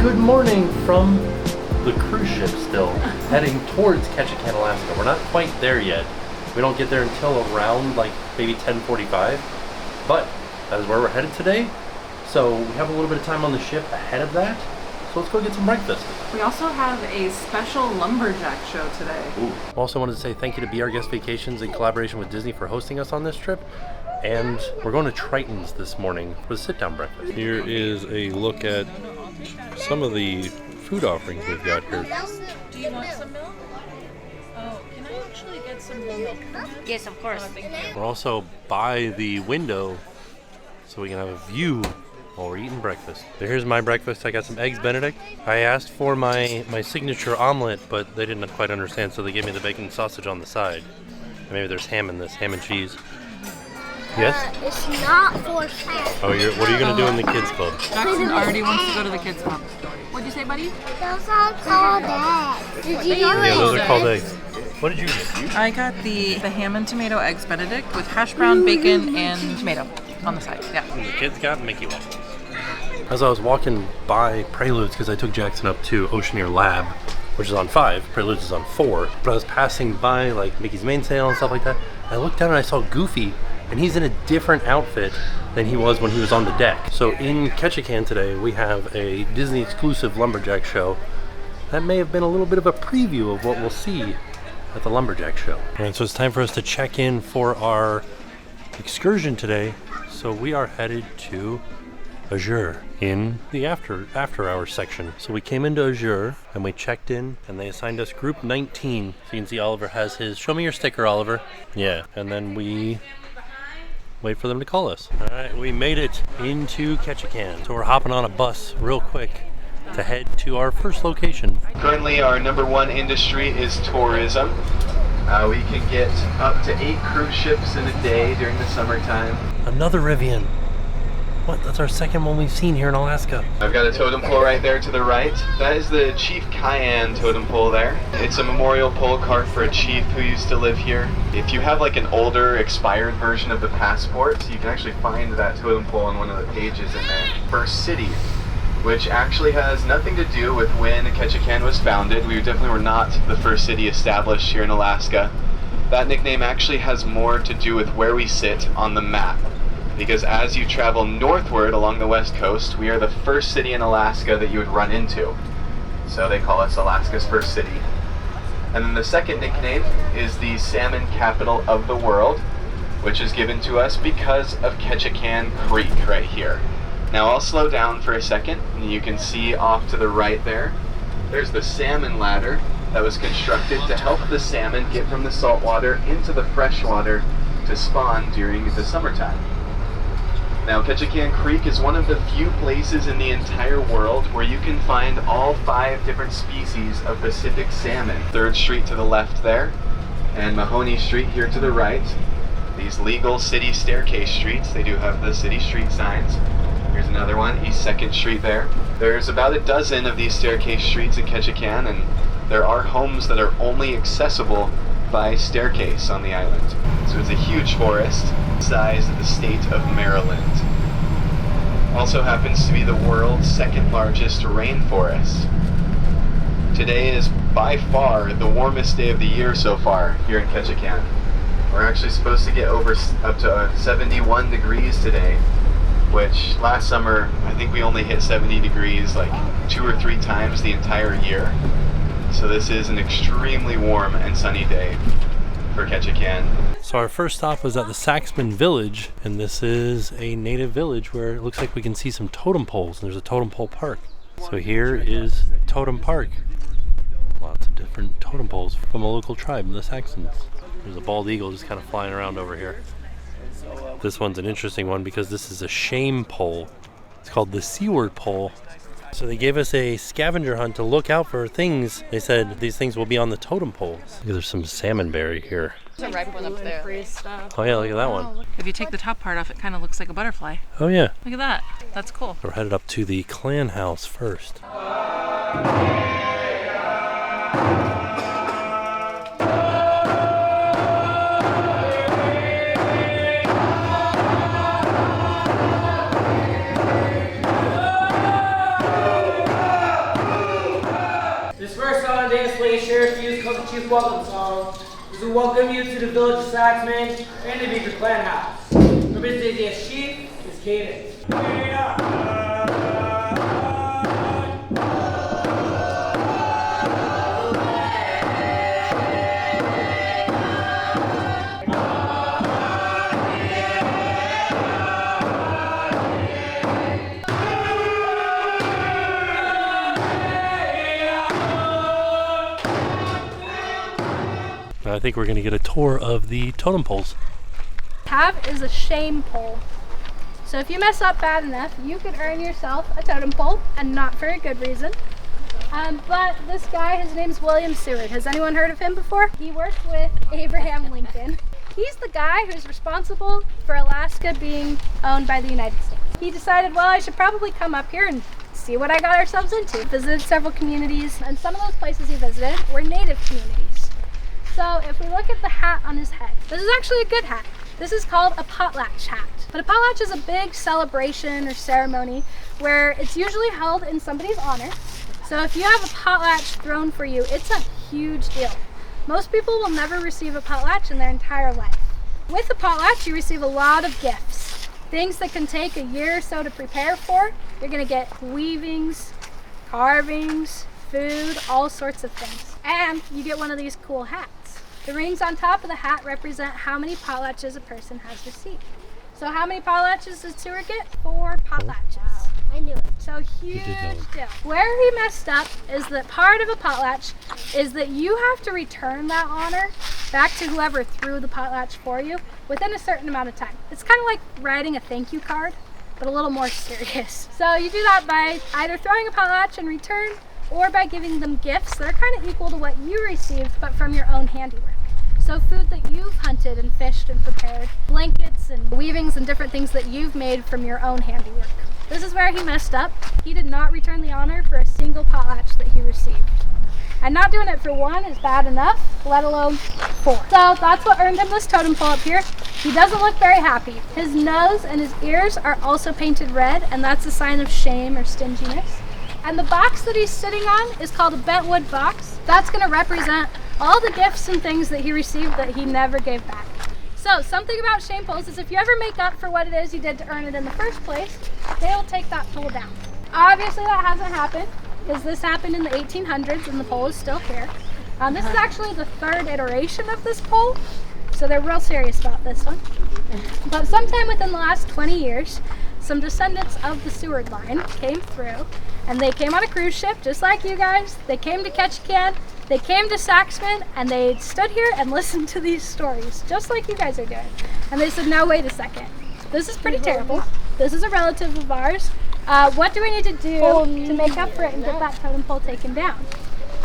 Good morning from the cruise ship still, heading towards Ketchikan, Alaska. We're not quite there yet. We don't get there until around like maybe 10:45, but that is where we're headed today. So we have a little bit of time on the ship ahead of that. So let's go get some breakfast. We also have a special Lumberjack Show today. Ooh. Also wanted to say thank you to Be Our Guest Vacations in collaboration with Disney for hosting us on this trip. And we're going to Triton's this morning for the sit-down breakfast. Here is a look at some of the food offerings we've got here. Do you want some milk? Oh, can I actually get some milk? Yes, of course. Thank you. We're also by the window so we can have a view while we're eating breakfast. So here's my breakfast. I got some eggs Benedict. I asked for my signature omelet, but they didn't quite understand, so they gave me the bacon sausage on the side. And maybe there's ham in this, ham and cheese. Yes? It's not for cats. Oh, what are you going to do in the kids club? Jackson already wants to go to the kids' club. What'd you say, buddy? Those are called eggs. Did you Yeah, those are called eggs. What did you get? I got the ham and tomato eggs Benedict with hash brown, bacon, and tomato on the side. Yeah. And the kids got Mickey waffles. As I was walking by Preludes, because I took Jackson up to Oceaneer Lab, which is on 5, Preludes is on 4, but I was passing by like Mickey's Mainsail and stuff like that. I looked down and I saw Goofy, and he's in a different outfit than he was when he was on the deck. So in Ketchikan today, we have a Disney exclusive Lumberjack Show. That may have been a little bit of a preview of what we'll see at the Lumberjack Show. And so it's time for us to check in for our excursion today. So we are headed to Azure in the after hours section. So we came into Azure and we checked in and they assigned us group 19. So you can see Oliver has his, show me your sticker, Oliver. Yeah, and then we wait for them to call us. All right, we made it into Ketchikan. So we're hopping on a bus real quick to head to our first location. Currently our #1 industry is tourism. We can get up to 8 cruise ships in a day during the summertime. Another Rivian. What? That's our second one we've seen here in Alaska. I've got a totem pole right there to the right. That is the Chief Cayenne totem pole there. It's a memorial pole carved for a chief who used to live here. If you have like an older expired version of the passport, you can actually find that totem pole on one of the pages in there. First city, which actually has nothing to do with when Ketchikan was founded. We definitely were not the first city established here in Alaska. That nickname actually has more to do with where we sit on the map. Because as you travel northward along the west coast, we are the first city in Alaska that you would run into. So they call us Alaska's first city. And then the second nickname is the salmon capital of the world, which is given to us because of Ketchikan Creek right here. Now I'll slow down for a second, and you can see off to the right there, there's the salmon ladder that was constructed to help the salmon get from the saltwater into the freshwater to spawn during the summertime. Now, Ketchikan Creek is one of the few places in the entire world where you can find all 5 different species of Pacific salmon. 3rd Street to the left there, and Mahoney Street here to the right. These legal city staircase streets, they do have the city street signs. Here's another one, East 2nd Street there. There's about a dozen of these staircase streets in Ketchikan, and there are homes that are only accessible by staircase on the island. So it's a huge forest, size of the state of Maryland. Also happens to be the world's 2nd largest rainforest. Today is by far the warmest day of the year so far here in Ketchikan. We're actually supposed to get up to 71 degrees today, which last summer I think we only hit 70 degrees like 2 or 3 times the entire year. So this is an extremely warm and sunny day for Ketchikan. So our first stop was at the Saxman Village, and this is a native village where it looks like we can see some totem poles, and there's a totem pole park. So here is Totem Park. Lots of different totem poles from a local tribe, the Saxons. There's a bald eagle just kind of flying around over here. This one's an interesting one because this is a shame pole. It's called the Seaward pole. So they gave us a scavenger hunt to look out for things. They said these things will be on the totem poles. There's some salmonberry here. There's a ripe one up there. Oh yeah, look at that one. If you take the top part off, it kind of looks like a butterfly. Oh yeah. Look at that. That's cool. We're headed up to the clan house first. play Sheriff Hughes' called the Chief Welcome Song. This will welcome you to the village of Saxman and the Beaver Clan House. Representing as Chief is Cadence. I think we're going to get a tour of the totem poles. Have is a shame pole. So if you mess up bad enough, you could earn yourself a totem pole, and not for a good reason. But this guy, his name's William Seward. Has anyone heard of him before? He worked with Abraham Lincoln. He's the guy who's responsible for Alaska being owned by the United States. He decided, well, I should probably come up here and see what I got ourselves into. Visited several communities, and some of those places he visited were native communities. So if we look at the hat on his head, this is actually a good hat. This is called a potlatch hat. But a potlatch is a big celebration or ceremony where it's usually held in somebody's honor. So if you have a potlatch thrown for you, it's a huge deal. Most people will never receive a potlatch in their entire life. With a potlatch, you receive a lot of gifts. Things that can take a year or so to prepare for. You're gonna get weavings, carvings, food, all sorts of things. And you get one of these cool hats. The rings on top of the hat represent how many potlatches a person has received. So how many potlatches does Seward get? 4 potlatches. Wow, I knew it. So huge deal. Where he messed up is that part of a potlatch is that you have to return that honor back to whoever threw the potlatch for you within a certain amount of time. It's kind of like writing a thank you card, but a little more serious. So you do that by either throwing a potlatch in return or by giving them gifts that are kind of equal to what you received, but from your own handiwork. So food that you've hunted and fished and prepared, blankets and weavings and different things that you've made from your own handiwork. This is where he messed up. He did not return the honor for a single potlatch that he received. And not doing it for 1 is bad enough, let alone 4. So that's what earned him this totem pole up here. He doesn't look very happy. His nose and his ears are also painted red, and that's a sign of shame or stinginess. And the box that he's sitting on is called a bentwood box. That's going to represent all the gifts and things that he received that he never gave back. So something about shame poles is if you ever make up for what it is you did to earn it in the first place, they'll take that pole down. Obviously that hasn't happened because this happened in the 1800s and the pole is still here. This is actually the 3rd iteration of this pole, so they're real serious about this one. But sometime within the last 20 years, some descendants of the Seward line came through, and they came on a cruise ship just like you guys. They came to Ketchikan, they came to Saxman, and they stood here and listened to these stories just like you guys are doing. And they said, now wait a second, this is pretty terrible. This is a relative of ours. What do we need to do to make up for it and get that totem pole taken down?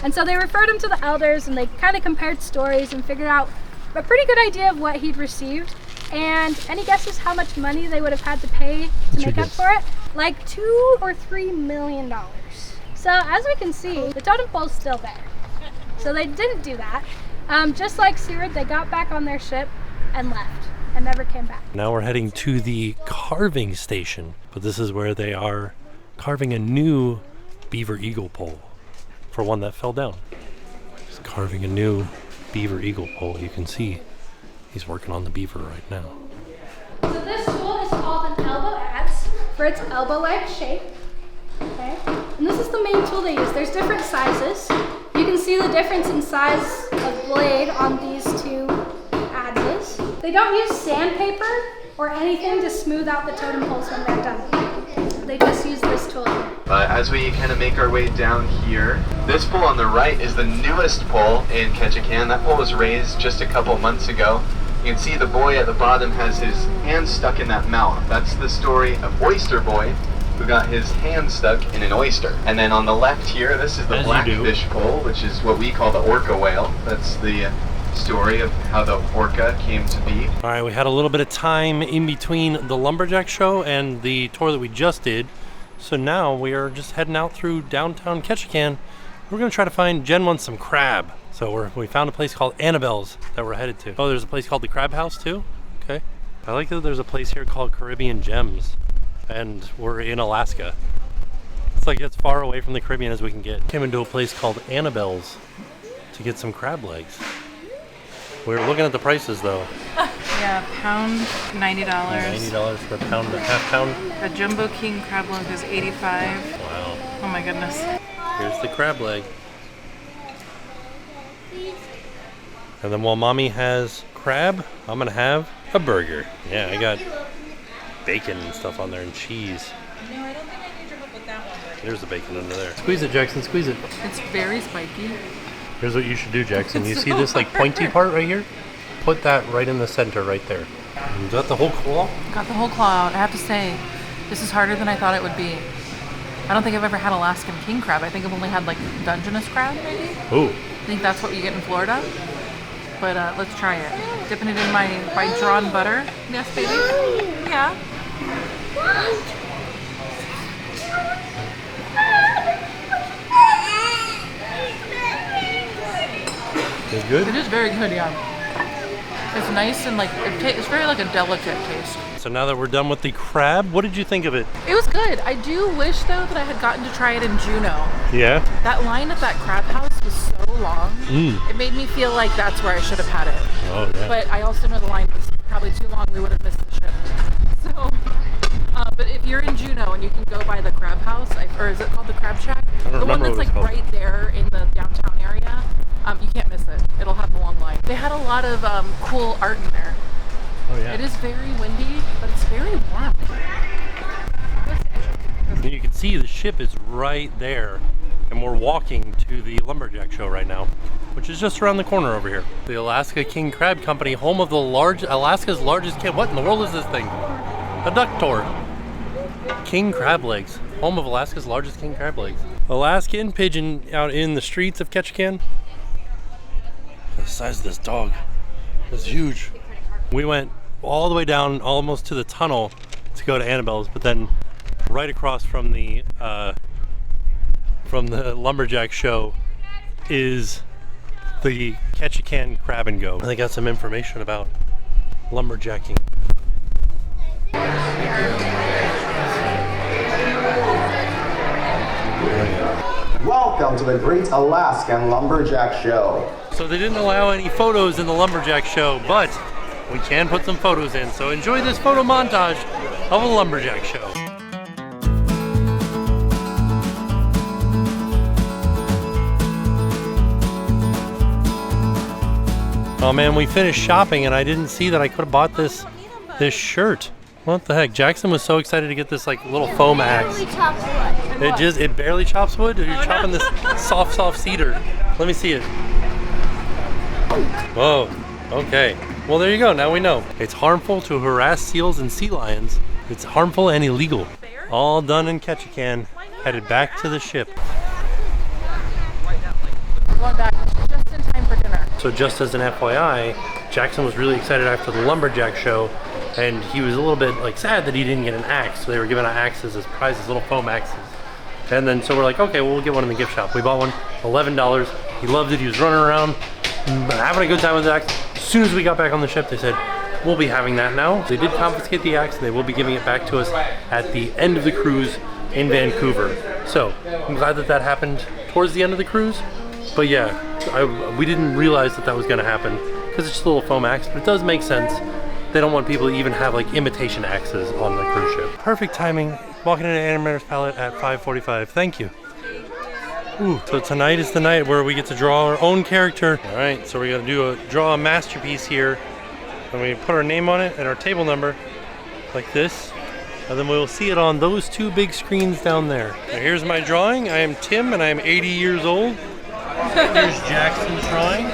And so they referred him to the elders, and they kind of compared stories and figured out a pretty good idea of what he'd received. And any guesses how much money they would have had to pay to make up for it? Like $2 or $3 million. So as we can see, the totem pole's still there. So they didn't do that. Just like Seward, they got back on their ship and left and never came back. Now we're heading to the carving station, but this is where they are carving a new beaver eagle pole for one that fell down. Just carving a new beaver eagle pole. You can see he's working on the beaver right now. So this tool is called an elbow adze for its elbow-like shape. Okay, and this is the main tool they use. There's different sizes. You can see the difference in size of blade on these 2 adzes. They don't use sandpaper or anything to smooth out the totem poles when they're done. They just use this tool here. As we kind of make our way down here, this pole on the right is the newest pole in Ketchikan. That pole was raised just a couple months ago. You can see the boy at the bottom has his hand stuck in that mouth. That's the story of Oyster Boy, who got his hand stuck in an oyster. And then on the left here, this is the blackfish pole, which is what we call the orca whale. That's the story of how the orca came to be. All right, we had a little bit of time in between the Lumberjack Show and the tour that we just did. So now we are just heading out through downtown Ketchikan. We're gonna try to find, Jen wants some crab. So we found a place called Annabelle's that we're headed to. Oh, there's a place called the Crab House too? Okay. I like that there's a place here called Caribbean Gems, and we're in Alaska. It's like as far away from the Caribbean as we can get. Came into a place called Annabelle's. to get some crab legs. We were looking at the prices though. Yeah, pound $90. $90 for a pound, a half pound. A jumbo king crab leg is $85. Wow. Oh my goodness. Here's the crab leg. And then while mommy has crab, I'm gonna have a burger. Yeah, I got bacon and stuff on there and cheese. No, I don't think I need your help with that one. There's the bacon under there. Squeeze it, Jackson, squeeze it. It's very spiky. Here's what you should do, Jackson. You see this like pointy part right here? Put that right in the center right there. You got the whole claw? Got the whole claw out. I have to say, this is harder than I thought it would be. I don't think I've ever had Alaskan king crab. I think I've only had like Dungeness crab maybe. Ooh. I think that's what you get in Florida. But let's try it. Dipping it in my drawn butter. Yes, baby? Yeah. Is it good? It is very good, yeah. It's nice and like, it's very like a delicate taste. So now that we're done with the crab, what did you think of it? It was good. I do wish though that I had gotten to try it in Juneau. Yeah? That line at that crab house was so long. It made me feel like that's where I should have had it. Oh, yeah. But I also know the line was probably too long. We would have missed the ship. So, but if you're in Juneau and you can go by the crab house, or is it called the Crab Shack? The one that's like right there in the downtown area. You can't miss it. It'll have a long line. They had a lot of cool art in there. Oh, yeah. It is very windy, but it's very warm. And you can see the ship is right there. And we're walking to the Lumberjack Show right now, which is just around the corner over here. The Alaska King Crab Company, home of the Alaska's largest king. What in the world is this thing? A duck tour. King crab legs. Home of Alaska's largest king crab legs. Alaskan pigeon out in the streets of Ketchikan. The size of this dog is huge. We went all the way down almost to the tunnel to go to Annabelle's, but then right across from the Lumberjack Show is the Ketchikan Crab and Go. They got some information about lumberjacking. Welcome to the Great Alaskan Lumberjack Show. So they didn't allow any photos in the Lumberjack Show, but we can put some photos in. So enjoy this photo montage of a Lumberjack Show. Oh man, we finished shopping and I didn't see that I could have bought this shirt. What the heck? Jackson was so excited to get this like little foam axe. It barely chops wood? Or you're chopping this soft cedar. Let me see it. Whoa, okay. Well, there you go, now we know. It's harmful to harass seals and sea lions. It's harmful and illegal. All done in Ketchikan, headed back to the ship. We're going back just in time for dinner. So just as an FYI, Jackson was really excited after the Lumberjack Show, and he was a little bit like sad that he didn't get an axe. So they were giving out axes as prizes, little foam axes. And then so we're like, okay, well, we'll get one in the gift shop. We bought one, $11. He loved it. He was running around, having a good time with the axe. As soon as we got back on the ship, they said, we'll be having that now. They did confiscate the axe, and they will be giving it back to us at the end of the cruise in Vancouver. So I'm glad that that happened towards the end of the cruise. But yeah, we didn't realize that that was going to happen because it's just a little foam axe, but it does make sense. They don't want people to even have like imitation axes on the cruise ship. Perfect timing. Walking into Animator's Pallet at 5:45. Thank you. Ooh, so tonight is the night where we get to draw our own character. All right, so we're gonna draw a masterpiece here, and we put our name on it and our table number, like this, and then we will see it on those two big screens down there. Now here's my drawing. I am Tim, and I am 80 years old. Here's Jackson's drawing.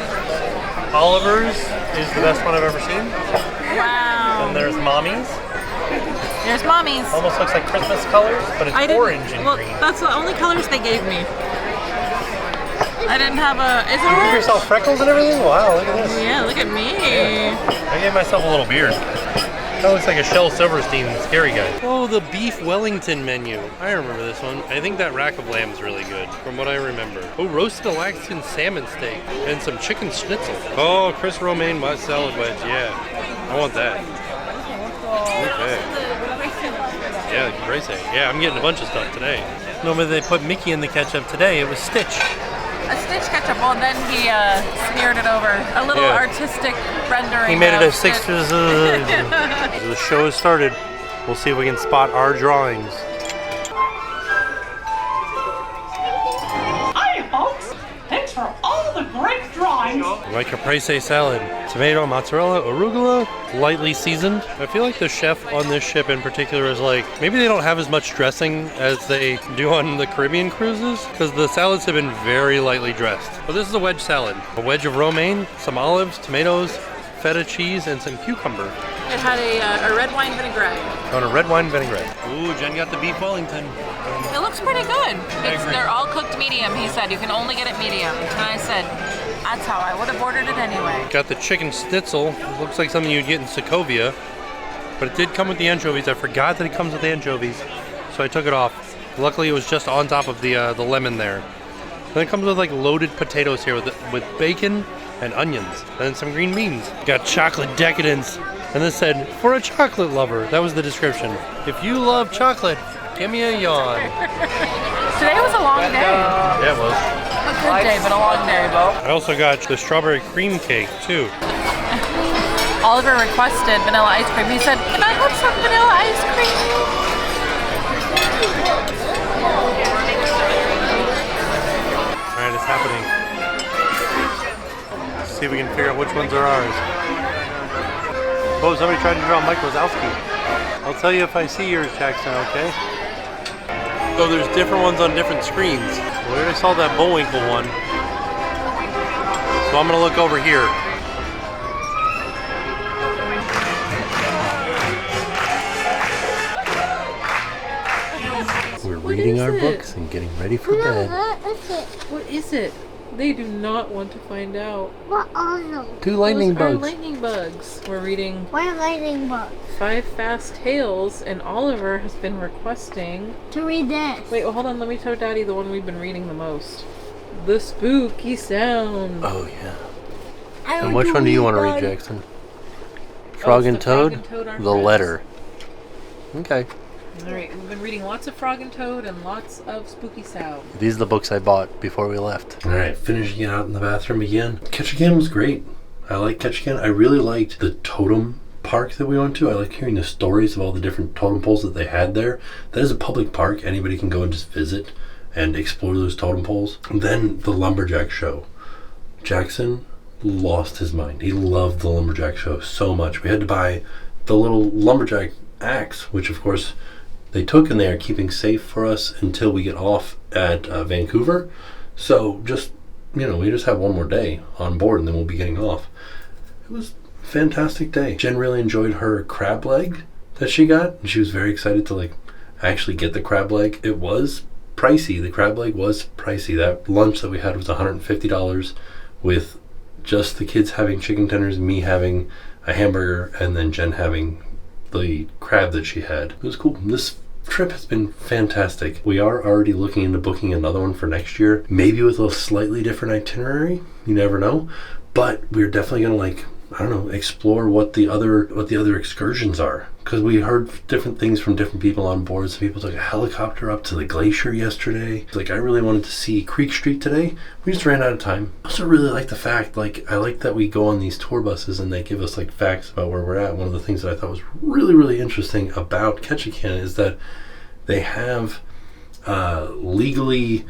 Oliver's is the best one I've ever seen. Wow. And there's Mommy's. There's Mommy's. Almost looks like Christmas colors, but it's orange and green. That's the only colors they gave me. I didn't have a. Is it You give orange? yourself freckles and everything? Wow, look at this. Yeah, look at me. I gave myself a little beard. That looks like a Shel Silverstein scary guy. Oh, the beef Wellington menu. I remember this one. I think that rack of lamb is really good, from what I remember. Oh, roasted Alaskan salmon steak and some chicken schnitzel. Oh, Chris Romaine salad wedge. Yeah, I want that. Okay. Yeah, crazy. Yeah, I'm getting a bunch of stuff today. Normally they put Mickey in the ketchup. Today it was Stitch. A stitch ketchup. Well, then he smeared it over. A little artistic rendering. He made it a of 6. The show has started. We'll see if we can spot our drawings. Hi, folks. Thanks for all the great drawings. My caprese salad. Tomato, mozzarella, arugula, lightly seasoned. I feel like the chef on this ship in particular is like, maybe they don't have as much dressing as they do on the Caribbean cruises, because the salads have been very lightly dressed. But this is a wedge salad. A wedge of romaine, some olives, tomatoes, feta cheese, and some cucumber. It had a red wine vinaigrette. On a red wine vinaigrette. Ooh, Jen got the beef Wellington. It looks pretty good. They're all cooked medium, he said. You can only get it medium. And I said, that's how I would have ordered it anyway. Got the chicken schnitzel. It looks like something you'd get in Sokovia. But it did come with the anchovies. I forgot that it comes with the anchovies, so I took it off. Luckily, it was just on top of the lemon there. Then it comes with like loaded potatoes here with bacon and onions. And then some green beans. Got chocolate decadence. And this said, for a chocolate lover. That was the description. If you love chocolate, give me a yawn. Today was a long day. Yeah, it was. A good day, but a long day. I also got the strawberry cream cake, too. Oliver requested vanilla ice cream. He said, can I have some vanilla ice cream? Alright, it's happening. Let's see if we can figure out which ones are ours. Oh, somebody tried to draw Mike Wazowski. I'll tell you if I see yours, Jackson, okay? Oh, there's different ones on different screens. Well, I already saw that Bullwinkle one. So I'm gonna look over here. We're reading our books and getting ready for bed. That's it. What is it? They do not want to find out. What are those? 2 lightning Those are bugs. lightning bugs. We're reading What are lightning bugs? 5 Fast Tales, and Oliver has been requesting... To read this. Wait, well, hold on. Let me show Daddy the one we've been reading the most. The Spooky Sound. Oh, yeah. I And want which to one do you want to read read, that. Jackson? Frog it's and the Toad? Frog and Toad Are The Friends. Letter. Okay. Alright, we've been reading lots of Frog and Toad and lots of Spooky Sound. These are the books I bought before we left. Alright, finishing it out in the bathroom again. Ketchikan was great. I like Ketchikan. I really liked the Totem park that we went to. I like hearing the stories of all the different totem poles that they had there. That is a public park. Anybody can go and just visit and explore those totem poles. And then the Lumberjack Show. Jackson lost his mind. He loved the Lumberjack Show so much. We had to buy the little lumberjack axe, which of course they took and they are keeping safe for us until we get off at Vancouver. So just, you know, we just have one more day on board and then we'll be getting off. It was a fantastic day. Jen really enjoyed her crab leg that she got, and she was very excited to like actually get the crab leg. It was pricey. The crab leg was pricey. That lunch that we had was $150 with just the kids having chicken tenders, me having a hamburger, and then Jen having the crab that she had. It was cool. This trip has been fantastic. We are already looking into booking another one for next year, maybe with a slightly different itinerary. You never know, but we're definitely gonna explore what the other excursions are, because we heard different things from different people on board. Some people took a helicopter up to the glacier yesterday. Like, I really wanted to see Creek Street today. We just ran out of time. I also really like the fact, I like that we go on these tour buses and they give us facts about where we're at. One of the things that I thought was really, really interesting about Ketchikan is that they have legally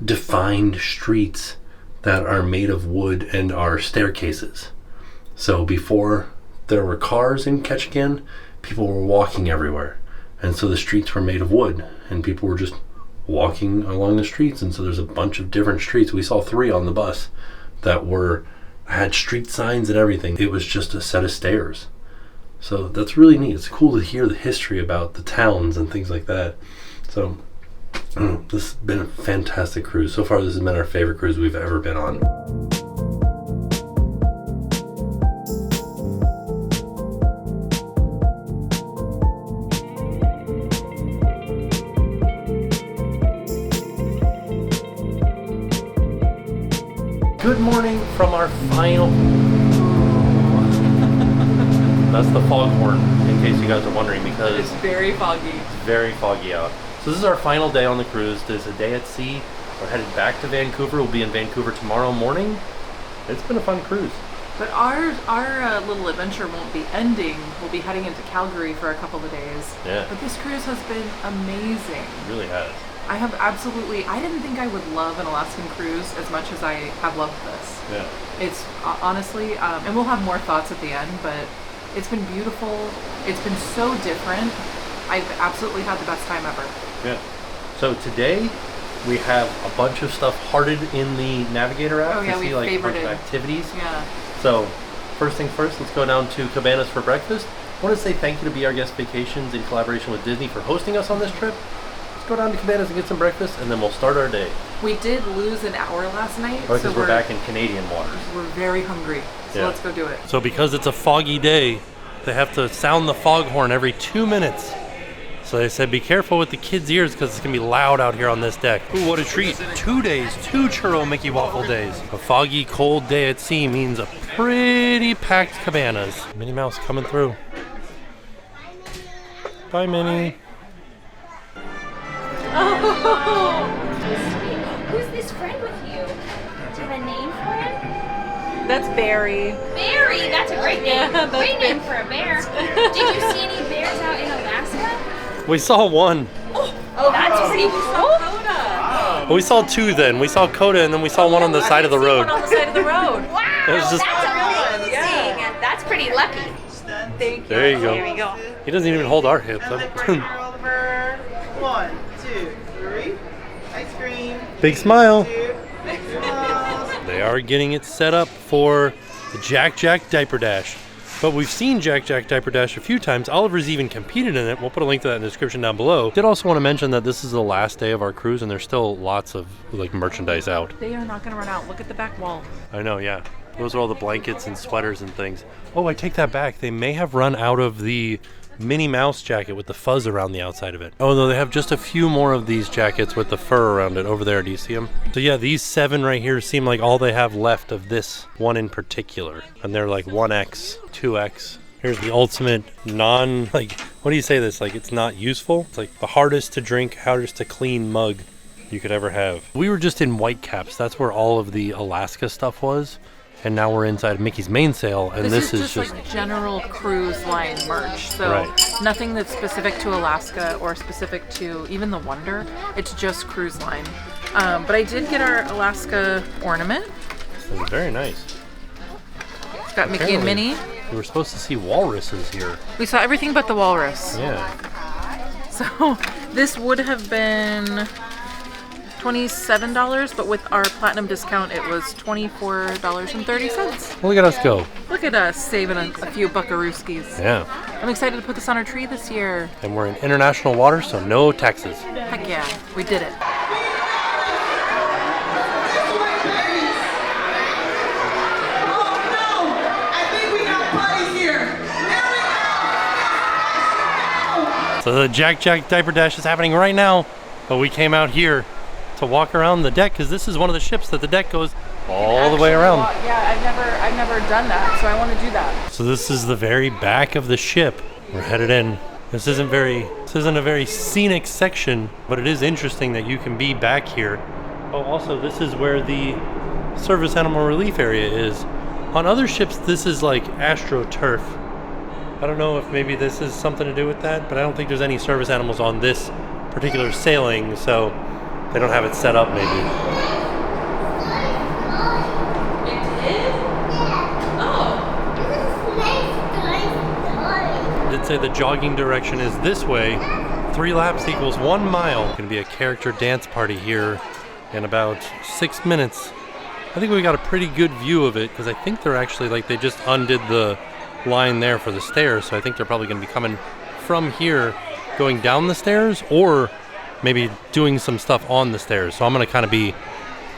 defined streets that are made of wood and are staircases. So before there were cars in Ketchikan, people were walking everywhere. And so the streets were made of wood and people were just walking along the streets. And so there's a bunch of different streets. We saw 3 on the bus that had street signs and everything. It was just a set of stairs. So that's really neat. It's cool to hear the history about the towns and things like that. So this has been a fantastic cruise. So far, this has been our favorite cruise we've ever been on. Good morning from our final... That's the foghorn, in case you guys are wondering, because It's very foggy. it's very foggy out. So this is our final day on the cruise. There's a day at sea We're headed back to Vancouver. We'll be in Vancouver tomorrow morning. It's been a fun cruise. But our little adventure won't be ending. We'll be heading into Calgary for a couple of days. Yeah. But this cruise has been amazing. It really has. I didn't think I would love an Alaskan cruise as much as I have loved this. Yeah. It's honestly, and we'll have more thoughts at the end, but it's been beautiful. It's been so different. I've absolutely had the best time ever. Yeah. So today we have a bunch of stuff hearted in the Navigator app to see like a bunch of activities. Yeah. So first thing first, let's go down to Cabanas for breakfast. I want to say thank you to Be Our Guest Vacations in collaboration with Disney for hosting us on this trip. Let's go down to Cabanas and get some breakfast, and then we'll start our day. We did lose an hour last night. Because so we're back in Canadian waters. We're very hungry, so let's go do it. So because it's a foggy day, they have to sound the foghorn every 2 minutes. So they said be careful with the kids' ears because it's going to be loud out here on this deck. Ooh, what a treat. 2 days, 2 churro Mickey Waffle days. A foggy, cold day at sea means a pretty packed Cabanas. Minnie Mouse coming through. Bye, Minnie. Oh. Who's this friend with you? Do you have a name for him? That's Barry. Barry, that's a great name. Great name for a bear. Did you see any bears out in Alaska? We saw one. Oh, that's pretty cool. We saw 2 then. We saw Coda and then we saw one on the side of the road. One on the side of the road. Wow, It was just- that's amazing. Yeah. That's pretty lucky. Thank you. There you go. There we go. He doesn't even hold our hip. Roll over. 1, 2, 3. Ice cream. Big smile. 2. Big smiles. They are getting it set up for the Jack Jack Diaper Dash. But we've seen Jack Jack Diaper Dash a few times. Oliver's even competed in it. We'll put a link to that in the description down below. Did also want to mention that this is the last day of our cruise and there's still lots of like merchandise out. They are not going to run out. Look at the back wall. I know, yeah. Those are all the blankets and sweaters and things. Oh, I take that back. They may have run out of the Minnie Mouse jacket with the fuzz around the outside of it. Oh, no, they have just a few more of these jackets with the fur around it over there. Do you see them? So yeah, these 7 right here seem like all they have left of this one in particular. And they're like 1X, 2X. Here's the ultimate what do you say this? Like it's not useful. It's like the hardest to drink, hardest to clean mug you could ever have. We were just in Whitecaps. That's where all of the Alaska stuff was. And now we're inside Mickey's Mainsail, and this is just like general cruise line merch. So nothing that's specific to Alaska or specific to even the Wonder. It's just cruise line. But I did get our Alaska ornament. It's very nice. It's got Mickey and Minnie. We were supposed to see walruses here. We saw everything but the walrus. Yeah. So this would have been $27, but with our platinum discount, it was $24.30. Well, look at us go. Look at us saving a few buckarooskies. Yeah. I'm excited to put this on our tree this year. And we're in international waters, so no taxes. Heck yeah, we did it. So the Jack Jack Diaper Dash is happening right now, but we came out here to walk around the deck because this is one of the ships that the deck goes all the way around. Yeah, I've never done that, so I want to do that. So this is the very back of the ship. We're headed in. This isn't a very scenic section, but it is interesting that you can be back here. Oh, also this is where the service animal relief area is. On other ships, this is like AstroTurf. I don't know if maybe this is something to do with that, but I don't think there's any service animals on this particular sailing, so they don't have it set up maybe. It is? Oh. I did say the jogging direction is this way. 3 laps equals 1 mile. Gonna be a character dance party here in about 6 minutes. I think we got a pretty good view of it because I think they're actually like they just undid the line there for the stairs, so I think they're probably going to be coming from here going down the stairs or maybe doing some stuff on the stairs. So I'm going to kind of be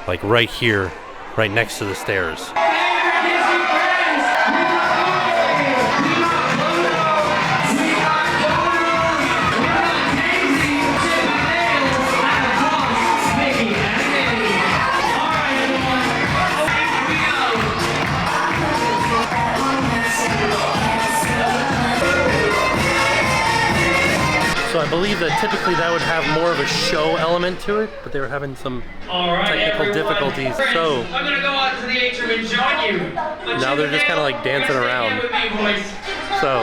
like right here, right next to the stairs. So I believe that typically that would have more of a show element to it, but they were having some technical difficulties. So I'm gonna go out to the atrium and join you. now they're just kind of like dancing around. So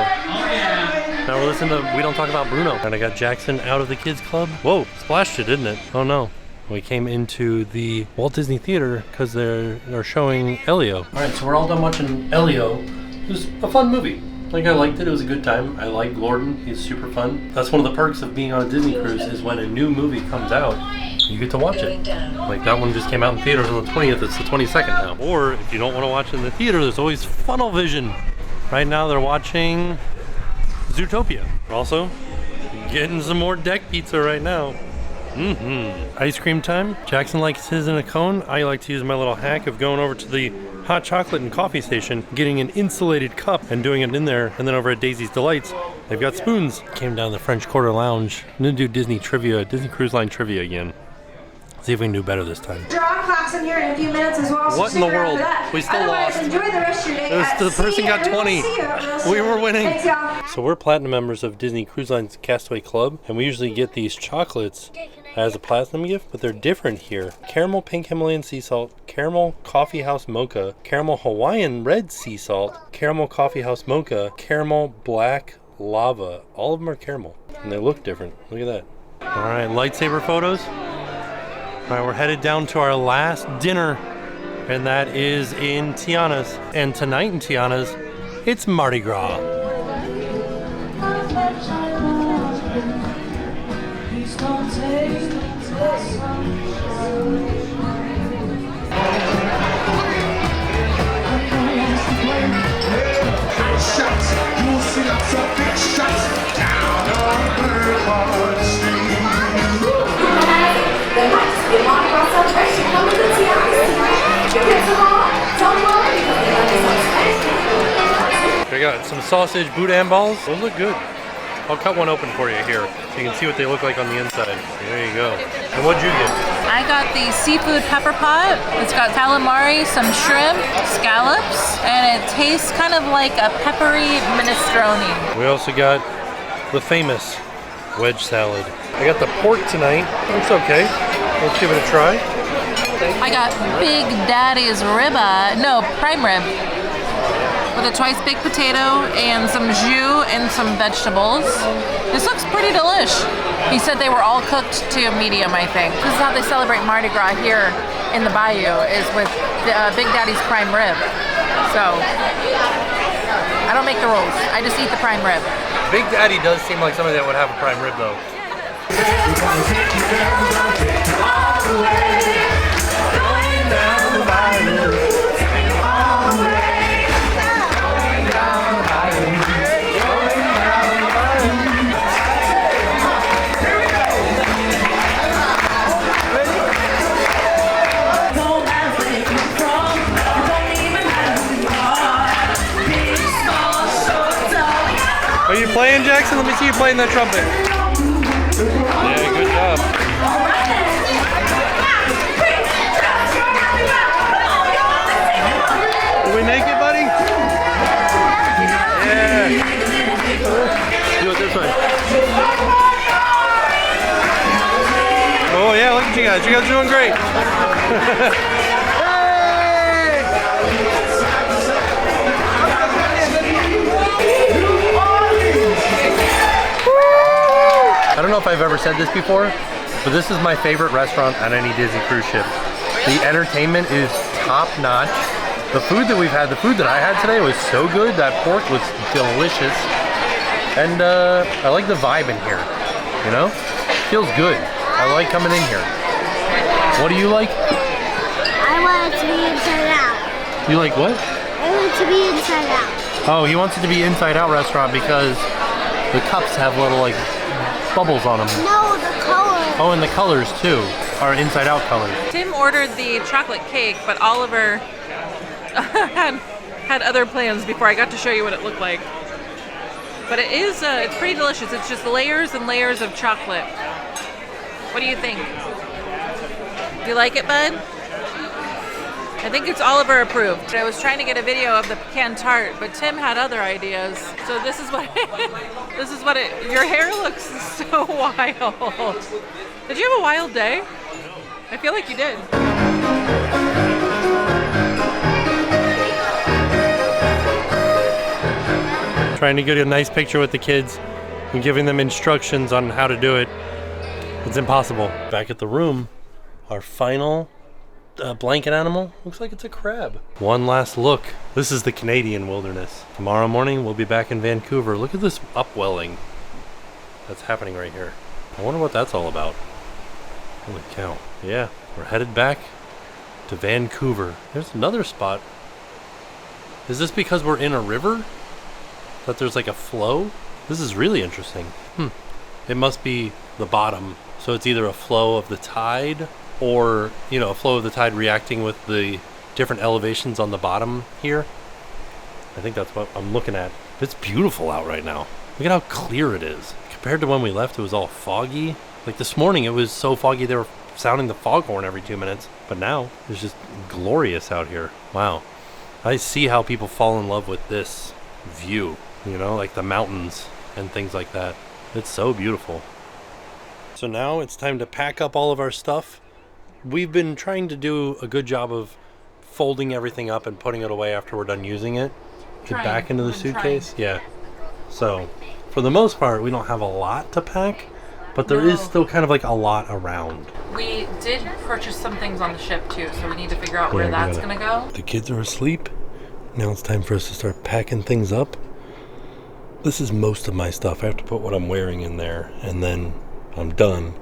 now we're listening to We Don't Talk About Bruno. And I got Jackson out of the kids club. Whoa, splashed it, didn't it? Oh no. We came into the Walt Disney Theater because they're showing Elio. All right, so we're all done watching Elio. It was a fun movie. Like, I liked it. It was a good time. I like Gordon. He's super fun. That's one of the perks of being on a Disney cruise is when a new movie comes out, you get to watch it. Like, that one just came out in theaters on the 20th. It's the 22nd now. Or if you don't want to watch it in the theater, there's always Funnel Vision. Right now they're watching Zootopia. Also, getting some more deck pizza right now. Ice cream time. Jackson likes his in a cone. I like to use my little hack of going over to the hot chocolate and coffee station, getting an insulated cup and doing it in there. And then over at Daisy's Delights, they've got spoons. Came down to the French Quarter Lounge. I'm gonna do Disney trivia, Disney Cruise Line trivia again. See if we can do better this time. Draw clocks in here in a few minutes as well. What in the world? We still lost. Enjoy the rest of your day. The person got 20. We were winning. Thanks, y'all. So we're platinum members of Disney Cruise Line's Castaway Club, and we usually get these chocolates as a platinum gift, but they're different here. Caramel pink Himalayan sea salt, caramel coffee house mocha, caramel Hawaiian red sea salt, caramel coffee house mocha, caramel black lava. All of them are caramel, and they look different. Look at that. All right, lightsaber photos. All right, we're headed down to our last dinner, and that is in Tiana's. And tonight in Tiana's, it's Mardi Gras. I got some sausage boudin balls. Those look good. I'll cut one open for you here so you can see what they look like on the inside. There you go. And what'd you get? I got the seafood pepper pot. It's got calamari, some shrimp, scallops, and it tastes kind of like a peppery minestrone. We also got the famous wedge salad. I got the pork tonight. It's okay. Let's give it a try. I got Big Daddy's prime rib. With a twice baked potato and some jus and some vegetables. This looks pretty delish. He said they were all cooked to medium, I think. This is how they celebrate Mardi Gras here in the bayou, is with the, Big Daddy's prime rib. So, I don't make the rules. I just eat the prime rib. Big Daddy does seem like somebody that would have a prime rib, though. Are you playing, Jackson? Let me see you playing that trumpet. Yeah, good job. Did we make it, buddy? Yeah. Do it this way. Oh yeah, look at you guys. You guys are doing great. I don't know if I've ever said this before, but this is my favorite restaurant on any Disney cruise ship. The entertainment is top notch. The food that we've had, the food that I had today was so good. That pork was delicious. And I like the vibe in here, you know? Feels good. I like coming in here. What do you like? I want it to be inside out. You like what? I want it to be inside out. Oh, he wants it to be inside out restaurant because the cups have little like bubbles on them. No, the color. Oh, and the colors too are inside out colors. Tim ordered the chocolate cake, but Oliver had other plans before I got to show you what it looked like. But it is, it's pretty delicious. It's just layers and layers of chocolate. What do you think? You like it, bud? I think it's Oliver approved. I was trying to get a video of the pecan tart, but Tim had other ideas. So this is what your hair looks so wild. Did you have a wild day? I feel like you did. Trying to get a nice picture with the kids and giving them instructions on how to do it. It's impossible. Back at the room, our final blanket animal looks like it's a crab. One last look. This is the Canadian wilderness. Tomorrow morning we'll be back in Vancouver. Look at this upwelling that's happening right here. I wonder what that's all about. Holy cow. Yeah, we're headed back to Vancouver. There's another spot. Is this because we're in a river? That there's like a flow? This is really interesting. It must be the bottom. So it's either a flow of the tide or, you know, a flow of the tide reacting with the different elevations on the bottom here. I think that's what I'm looking at. It's beautiful out right now. Look at how clear it is. Compared to when we left, it was all foggy. Like this morning, it was so foggy they were sounding the foghorn every 2 minutes. But now, it's just glorious out here. Wow. I see how people fall in love with this view. You know, like the mountains and things like that. It's so beautiful. So now it's time to pack up all of our stuff. We've been trying to do a good job of folding everything up and putting it away after we're done using it. Get back into the suitcase. Yeah. So for the most part, we don't have a lot to pack, but there is still kind of like a lot around. We did purchase some things on the ship too, so we need to figure out where that's gonna go. The kids are asleep. Now it's time for us to start packing things up. This is most of my stuff. I have to put what I'm wearing in there, and then I'm done.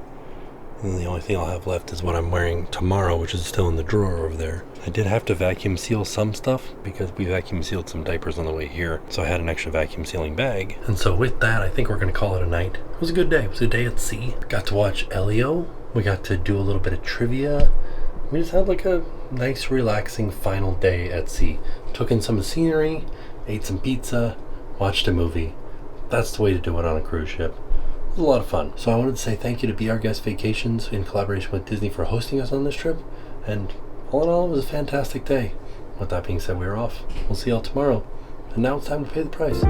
And the only thing I'll have left is what I'm wearing tomorrow, which is still in the drawer over there. I did have to vacuum seal some stuff because we vacuum sealed some diapers on the way here. So I had an extra vacuum sealing bag. And so with that, I think we're going to call it a night. It was a good day. It was a day at sea. Got to watch Elio. We got to do a little bit of trivia. We just had like a nice, relaxing final day at sea. Took in some of the scenery, ate some pizza, watched a movie. That's the way to do it on a cruise ship. It was a lot of fun. So I wanted to say thank you to Be Our Guest Vacations in collaboration with Disney for hosting us on this trip. And all in all, it was a fantastic day. With that being said, we're off. We'll see y'all tomorrow. And now it's time to pay the price.